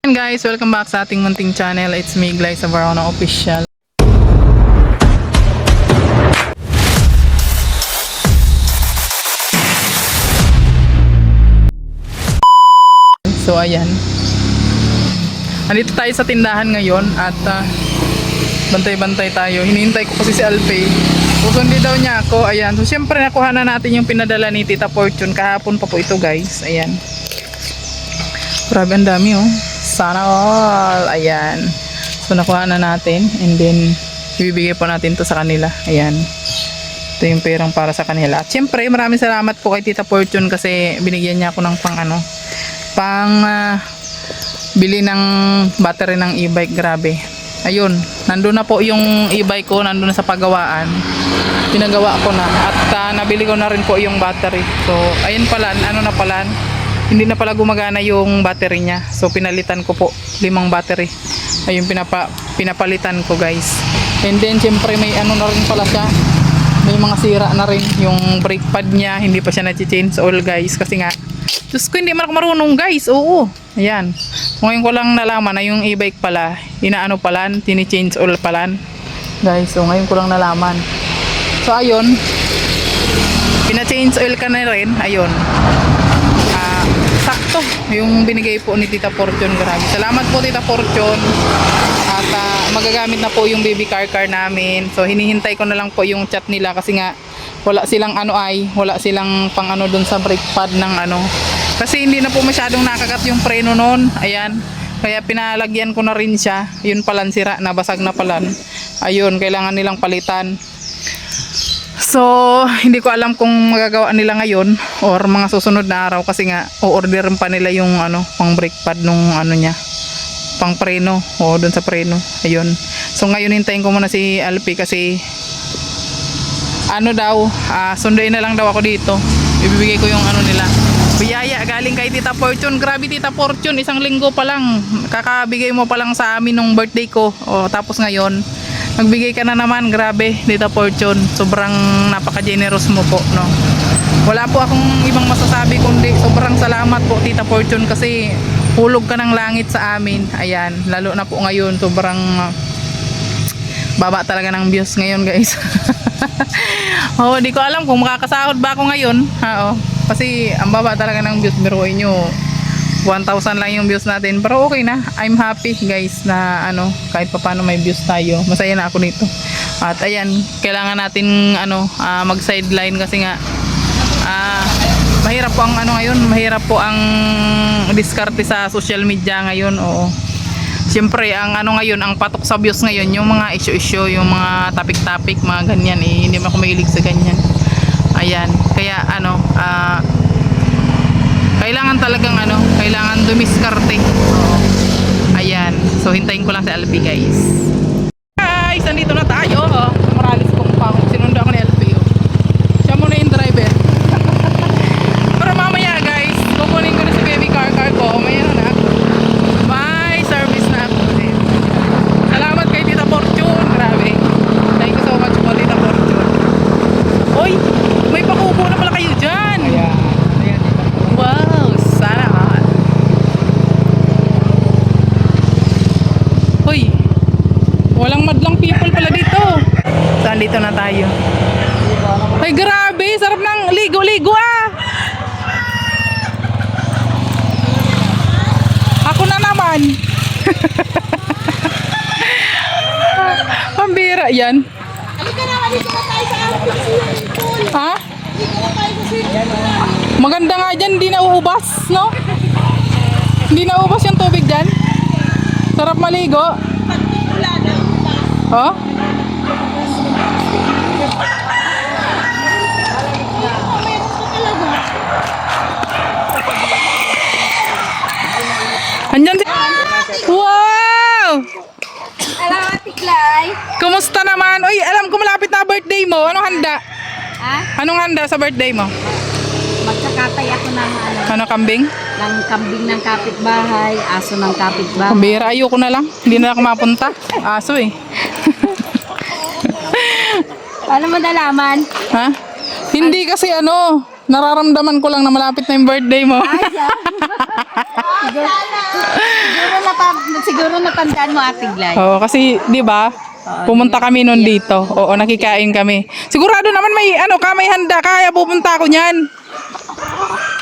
Guys, welcome back sa ating munting channel. It's me, Glyza Barona Official. So ayan, andito tayo sa tindahan ngayon at bantay-bantay tayo. Hinihintay ko kasi si Alpe. Susundi daw niya ako. Ayan, so syempre nakuha na natin yung pinadala ni Tita Fortune. Kahapon pa po ito, guys. Ayan, grabe, ang dami oh. Sana all. Ayan, so nakuha na natin and then ibibigay po natin to sa kanila. Ayan, ito yung perang para sa kanila. At syempre maraming salamat po kay Tita Fortune kasi binigyan niya ako ng pang bili ng battery ng e-bike. Grabe. Ayun, nandun na po yung e-bike ko, nandun na sa pagawaan. Pinagawa ko na at nabili ko na rin po yung battery. So ayun pala, hindi na pala gumagana yung battery niya. So pinalitan ko po 5 battery. Ayun, pinapalitan ko, guys. And then syempre may na rin pala siya. May mga sira na rin yung brake pad niya, hindi pa siya na-change oil, guys, kasi nga Diyos ko, hindi man ako marunong, guys. Oo. Ayan. Ngayon ko lang nalaman na yung e-bike pala, tini-change oil pala. Guys, so ngayon ko lang nalaman. So ayun, pina-change oil ka na rin. Ayun. Sakto yung binigay po ni Tita Fortune. Grabe. Salamat po, Tita Fortune. At magagamit na po yung baby car namin. So hinihintay ko na lang po yung chat nila kasi nga wala silang wala silang pang dun sa brake pad ng kasi hindi na po masyadong nakagat yung preno noon. Ayan, kaya pinalagyan ko na rin siya. Yun palan, sira na, basag na palan. Ayun, kailangan nilang palitan. So hindi ko alam kung magagawa nila ngayon or mga susunod na araw kasi nga o-orderin pa nila yung pang brake pad nung niya, pang preno o dun sa preno. Ayun, so ngayon hintayin ko muna si Alpi kasi sunduin na lang daw ako dito. Ibibigay ko yung nila, biyaya galing kay Tita Fortune. Grabe, Tita Fortune, 1 linggo pa lang kakabigay mo pa lang sa amin nung birthday ko. Tapos ngayon nagbigay ka na naman. Grabe, Tita Fortune, sobrang napaka-generous mo po, no? Wala po akong ibang masasabi kundi sobrang salamat po, Tita Fortune, kasi hulog ka ng langit sa amin. Ayan, lalo na po ngayon, sobrang baba talaga ng views ngayon, guys. Di ko alam kung makakasahod ba ako ngayon. Kasi ang baba talaga ng views. Biruin nyo, 1,000 lang yung views natin, pero okay na. I'm happy, guys, na kahit pa paano may views tayo. Masaya na ako nito. At ayan, kailangan natin mag sideline kasi nga mahirap po ang ngayon, mahirap po ang diskarte sa social media ngayon. Oo. Siyempre, ang ngayon, ang patok sa views ngayon, yung mga issue, yung mga topic, mga ganyan, hindi man ako mahilig sa ganyan. Ayan, kaya kailangan talagang kailangan dumiskarte. Ayan, so hintayin ko lang si Alpi, guys. Guys, nandito na tayo. Sa Morales Compound. Sinundo ako ni Alpi. Siya muna yung driver. Pero mamaya, guys, kukunin ko na si baby car ko. Mayroon na ako. May service na ako. Salamat kay Tita Fortune. Grabe. Thank you so much po, Tita Fortune. Oy, may pakubo na pala kayo dyan. Ayan. Wow, sana all. Hoy, walang madlang people pala dito. Saan dito na tayo? Ay, grabe, sarap ng ligo-ligo Ako na naman. Pambira yan. Halika na tayo sa swimming pool. Ha? Halika na tayo sa swimming pool. Maganda nga dyan, hindi nauubas, no? Hindi nauubas yung tubig dyan. Sarap maligo. Wala na ubas. Oh? Meron pa talaga. Andyan si... Wow! Alam, Ate Clay. Kumusta naman? Uy, alam ko malapit na birthday mo. Anong handa? Ha? Anong handa sa birthday mo? Magkakatay ako ng Ano, kambing? ng kambing ng kapitbahay, aso ng kapitbahay. Pambira, ayoko na lang. Hindi na ako mapunta. Aso eh. Paano mo nalaman? Ha? Hindi kasi nararamdaman ko lang na malapit na yung birthday mo. Siguro Siguro natandaan mo, Ate Glay. Oo, kasi, di ba, pumunta kami nun dito. Oo, nakikain kami. Sigurado naman may, may handa. Kaya pupunta ako niyan.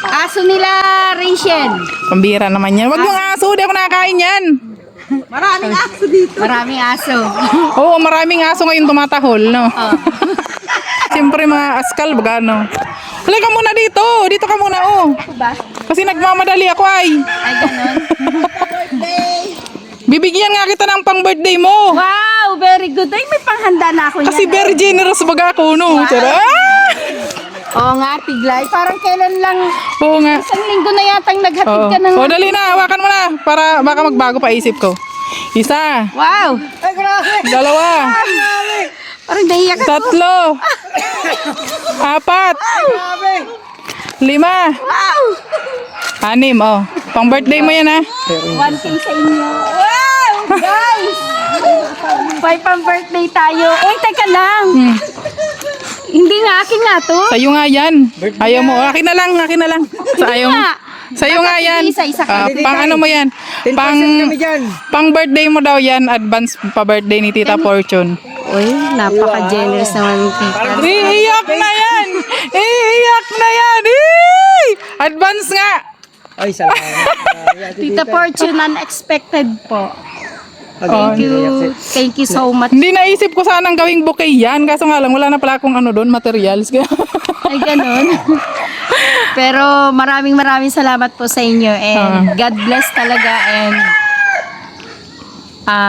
Aso nila, Rachel. Pambira naman yan. Wag yung aso, di ako nakakain yan. Maraming aso dito. Maraming aso. Oo, maraming aso ngayon tumatahol, no? Oh. Siyempre mga askal, baga, no? Halika muna dito. Dito ka muna, oh. Ba? Kasi nagmamadali ako, ay. Ay, ganun. Bibigyan nga kita ng pang birthday mo. Wow, very good. Ay, may panghanda na ako Kasi niyan. very generous baga ako, no? Wow. Tara. Oo nga, Ate Glay. Parang kailan lang, Oo nga. isang linggo na yatang naghatid Oo. ka ng... O, dali na. Hawakan mo na. Para baka magbago pa isip ko. Isa. Wow! Dalawa. Parang naiyak ako. Tatlo. Apat. Lima. Wow! 6, oh. Pang birthday mo yan, ha? 1K sa inyo. Wow! Guys! May pang-birthday tayo. Eh, teka lang. Hindi nga, akin nga to. Sa'yo nga yan. Ayaw mo. Akin na lang. Ayaw mo. nga. Sa'yo nga yan. Isa-isa Ah, ka. pang ano mo yan? 10% kami dyan. Pang birthday mo daw yan. Advance pa birthday ni Tita Fortune. Uy, napaka-generous naman ng tita. Iiyak na yan! Iiyak na yan! Ii! Advance nga! Ay, salamat. Tita Fortune, unexpected po. Oh, Thank you so much. hindi naisip ko sanang gawing bouquet yan. Kaso nga lang, wala na pala akong doon, materials. Ay, ganun. Pero maraming salamat po sa inyo. And God bless talaga. And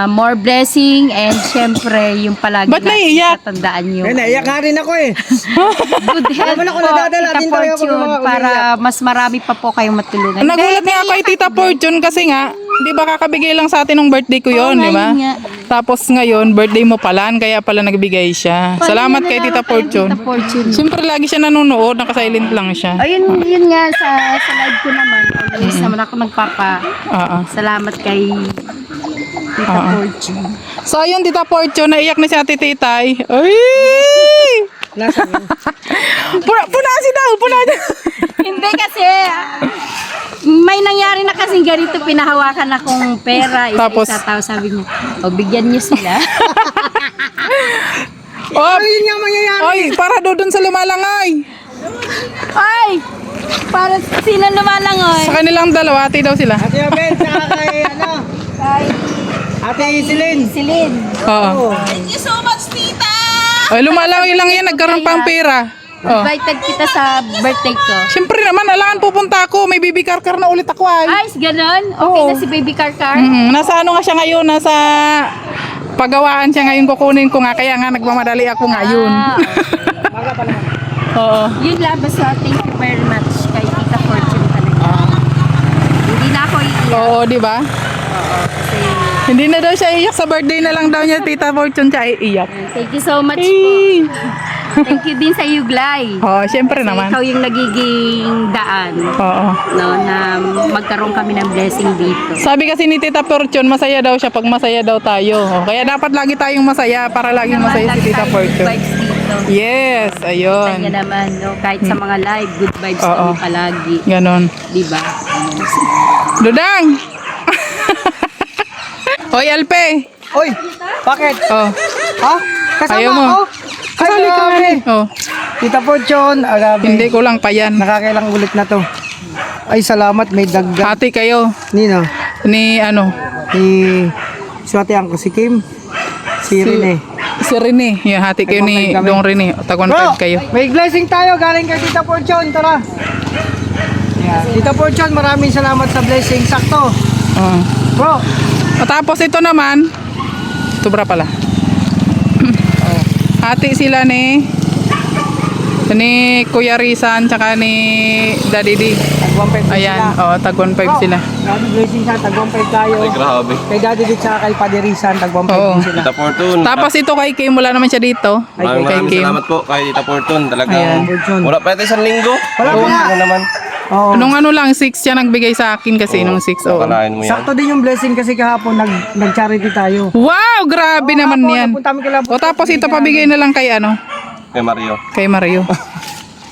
more blessing. And syempre, yung palagi Ba't naiiyak? tatandaan nyo. Eh, naiyak nga rin ako eh. Good health Alam mo na kung po, nadadala Tita din talaga ako ng Fortune, mga para mas marami pa po kayong matulungan. Nagulat nga ako kay Tita Fortune kasi nga, di ba kakabigay lang sa atin ng birthday ko yon, Oo, di ba? ngayon nga. Tapos ngayon, birthday mo pala, kaya pala nagbigay siya. Salamat kay Tita Fortune. Tita Fortune. Siyempre lagi siya nanonood, nakasilent lang siya. Ayun, yun nga, sa live ko naman, always naman ako Oo. salamat kay Tita Fortune. So ayun, Tita Fortune, naiyak na si Ate Titay. Ay! Nasaan yun? Punasin daw, punasin. Hindi kasi, may nangyari na kasing ganito, pinahawakan akong pera, Tapos? isa-isa, tapos sabi niya, o bigyan niyo sila. Oh, Yun nga mangyayari. ay, para doon sa lumalangay. Ay! Para sino lumalangoy? Sa kanilang dalawa, ate daw sila. Ate Abel, saka kay Kay Ate Isilin. Silin. Oo. Thank you so much, tita! Ay, lumalangay lang yan, nagkaroon pang pera. Oh. Invited kita sa birthday ko. Siyempre naman, alangan pupunta ako. May baby car na ulit ako ay. Ay, ganon? Okay Oo. na si Baby Car Car? Nasa ano nga siya ngayon, nasa pagawaan siya ngayon, kukunin ko nga. Kaya nga nagmamadali ako ngayon. Oo. Yun lang, basta thank you very much kay Tita Fortune talaga. Hindi na ako iiyak. Oo, di ba? Kasi, Hindi na daw siya iiyak. Sa birthday na lang daw niya, Tita Fortune, siya iiyak. thank you so much po. Eh. Thank you din sa iyo, Glay. Oo, siyempre naman. Ikaw yung nagiging daan, Oo. no, na magkaroon kami ng blessing dito. Sabi kasi ni Tita Fortune, masaya daw siya pag masaya daw tayo. Kaya dapat lagi tayong masaya para laging masaya si Tita Lagi tayong Fortune. good vibes dito. Yes, Kanya ayun. naman, no, kahit sa mga live, good vibes Oo. kami palagi. Ganon. Di ba? Dudang! Hoy, Alpe! Oy, bakit? Oh, Ha? Kasama Ayaw mo. ako? kasali ka nga eh. Oh, Tita Fortune, agabi. hindi ko lang pa yan. Nakakailang ulit na to. Ay, salamat. May dagdag. Hati kayo Nino? ni ano, Ni Swatihan ko si Kim. Si Rene. si Rene. Yan, hati kayo ni Tag 1.5 kami. Dong Rene. Tag 1.5 Bro, kayo. may blessing tayo galing kay Tita Fortune. Tara. Yeah. Tita Fortune, maraming salamat sa blessing. Sakto. Oh. Bro, Tapos ito naman, sobra pala. Hati sila ni Kuya Rizan tsaka ni Daddy D. tag 1.5 Ayan, sila. tag 1.5 Bro, sila. Grabe blessing sa tag 1.5 tayo. Ay, grabe. Kay Daddy Dick tsaka kay Padre Rizan, tag 1.5 Oo. din sila. Tita Fortune. Tapos ito kay Kim, wala naman siya dito. Maraming Kay Kim. salamat po kay Tita Fortune. Ayan. Talagang Fortune. wala pa ito isang linggo. Wala pa nga. Ano naman. Oo. Nung ano lang, 6 siya nagbigay sa akin kasi nung 6. Oh. Kalahin mo yan. Sakto din yung blessing kasi kahapon nag-charity tayo. Wow, grabe naman Kahapon, yan. napunta kami kay Labo. O tapos ito pabigay na lang kay ano, Kay Mario. kay Mario.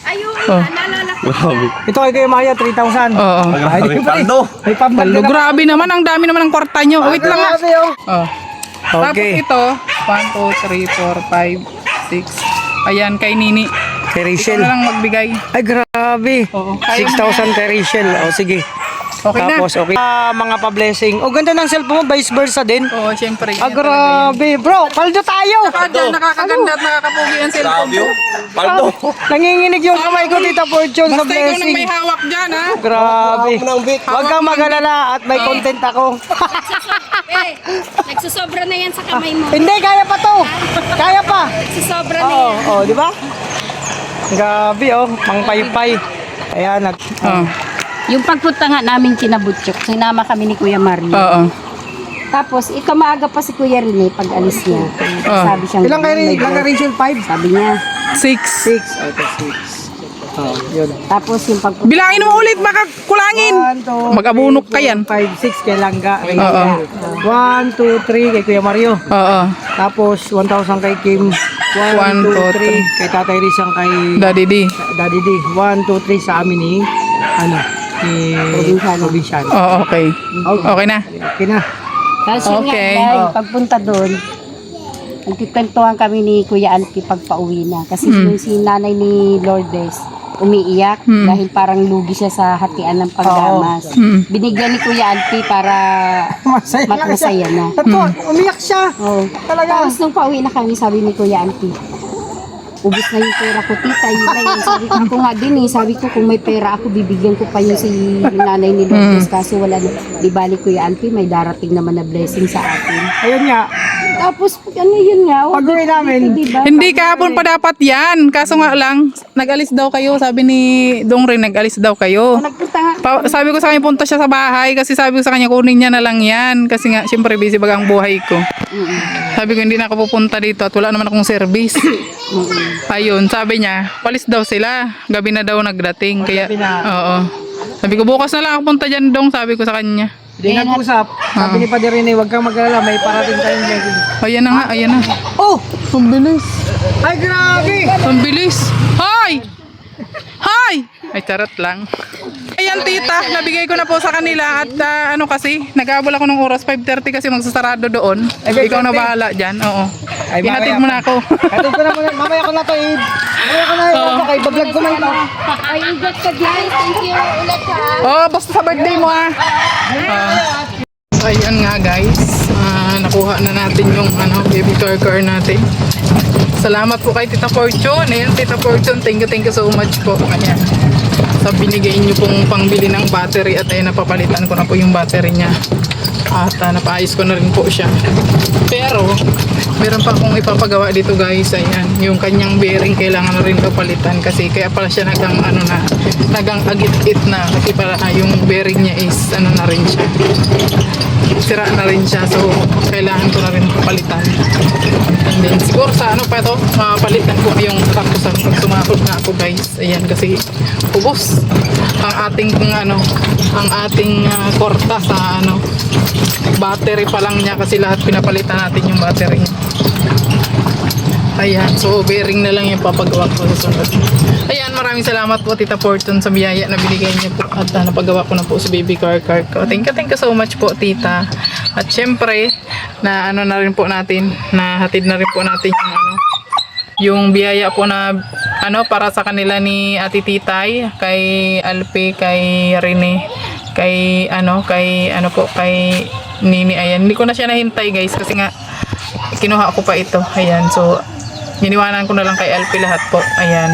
Ayun, Oh. naalala ko Grabe. Ito kay Kuya Maria, 3,000. Oo. Ay, Grabe. di ba, Paldo. May pambag Paldo, na naman. grabe naman. Ang dami naman ng kwarta nyo. Wait lang nga. Grabe, oh. Oh. Okay. Tapos ito, 1, 2, 3, 4, 5, 6. Ayan, kay Nini. Kay Ikaw Rachel. na lang magbigay. Ay, grabe. Oo. 6,000 kay Rachel. O, sige. Okay na. Tapos, okay. Mga pa-blessing. O, ganda ng cellphone mo. Vice versa din. Oo, syempre. Ah, grabe. Bro, paldo tayo. Dyan, nakakaganda at nakakapugi ang cellphone Grabe ko. oh. Paldo. Nanginginig yung kamay ko, Tita Fortune, sa Basta ikaw nang blessing. may hawak dyan, ha? Grabe. Hawak mo ng bit. Huwag kang mag-alala at may content ako. Nagsusobra na yan sa kamay mo. Hindi, kaya pa to. Kaya pa. Nagsusobra na Oo, yan. di ba? Grabe, oh. Pangpaypay. Ayan, Oo. Yung pagpunta nga namin kinabutsyok, sinama kami ni Kuya Mario. Oo. Tapos, ito maaga pa si Kuya Rene pag alis niya. Sabi siya, ilang kay Rachel? 5? sabi niya. 6. 6. Okay, 6. Oh, yun. Tapos yung pagpunta. Bilangin mo ulit, baka kulangin. 1, 2, Mag-abunok ka yan. 5, 6 kay Langga. Oo. 1, 2, 3 kay Kuya Mario. Oo. Tapos 1,000 kay Kim. 1, 2, 3 kay Tatay Rizang kay Daddy D. Daddy D. 1, 2, 3 sa amin ni ni Provinciano. Oo, okay. Okay na. Okay na. Tapos yun Okay. nga, dahil pagpunta doon, nagkikwentuhan kami ni Kuya Alpi pag pauwi na. Kasi yung si nanay ni Lourdes, umiiyak dahil parang lugi siya sa hatian ng paggamas. Binigyan ni Kuya Alpi para Masaya na siya. masaya na. Tato, umiyak siya. Oh. Talaga. Tapos nung pauwi na kami, sabi ni Kuya Alpi, ubus na yung pera ko, tita, yun na yun. Sabi ko nga din eh, sabi ko kung may pera ako, bibigyan ko pa yun si nanay ni Lourdes, kaso wala na. Di balik Kuya Alpi, may darating naman na blessing sa atin. Ayun nga. Tapos, ano yun nga? Pag-uwi namin, diba? Hindi kahapon pa dapat yan. Kaso nga lang, nag-alis daw kayo. Sabi ni Dong rin, nag-alis daw kayo. Nagpunta nga. Sabi ko sa kanya, punta siya sa bahay. Kasi sabi ko sa kanya, kunin niya na lang yan. Kasi nga, syempre busy baga ang buhay ko. Sabi ko, hindi na ako pupunta dito at wala naman akong service. Ayun, sabi niya, palis daw sila. Gabi na daw nagdating. Kaya, gabi na. oo. Sabi ko, bukas na lang ako punta dyan, Dong. Sabi ko sa kanya. Hindi nag-usap. Sabi ni Padre Rene, huwag kang mag-alala, may parating tayong blessing. Ayan na nga, ayan na. Oh! Ang bilis. Ay, grabe! Ang bilis. Hoy! Hoy! Ay, charot lang. Ayan, tita. Nabigay ko na po sa kanila. At ano kasi, nag-aabol ako ng oras. 5:30 kasi magsasarado doon. Ay, Ikaw na 5:30. bahala dyan. Oo. Ay, Ihatid mamaya mo na ako. Hatid ko na muna. Mamaya ko na to eh. Mamaya ko na Oo. kay bablog ko man ito. Ay, ingat ka dyan. Thank you ulit ha. Oh, basta sa birthday mo ah. Ayan nga guys. Nakuha na natin yung baby car natin. Salamat po kay Tita Fortune. Ayan, Tita Fortune, thank you so much po. Ayan. Sa binigay niyo pong pangbili ng battery at ayun, napapalitan ko na po yung battery niya. At napaayos ko na rin po siya. Pero, meron pa akong ipapagawa dito guys. Ayan, yung kanyang bearing kailangan na rin ito palitan kasi kaya pala siya nagang agit-it na kasi pala yung bearing niya is na rin siya. Sira na rin siya, so kailangan ko na rin palitan. And then siguro sa pa ito, mapalitan ko yung tapusan pag sumakot na ako guys. Ayan, kasi ubos ang ating korta sa battery pa lang niya kasi lahat pinapalitan natin yung battery niya. Ayan, so bearing na lang yung papagawa ko sa sunod. Ayan, maraming salamat po Tita Fortune sa biyaya na binigay niyo po at napagawa ko na po sa baby car ko. Thank you so much po Tita. At syempre, na na rin po natin, nahatid na rin po natin yung biyaya po na para sa kanila ni Ate Titay, kay Alpi, kay Rene, kay Nini. Ayan, hindi ko na siya nahintay guys kasi nga kinuha ko pa ito. Ayan, so iniwanan ko na lang kay Alpi lahat po. Ayan.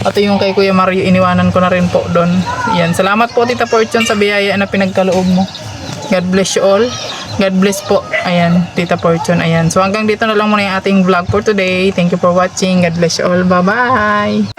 At yung kay Kuya Mario, iniwanan ko na rin po doon. Ayan. Salamat po Tita Fortune sa biyaya na pinagkaloob mo. God bless you all. God bless po. Ayan, Tita Fortune. Ayan. So hanggang dito na lang muna yung ating vlog for today. Thank you for watching. God bless you all. Bye-bye.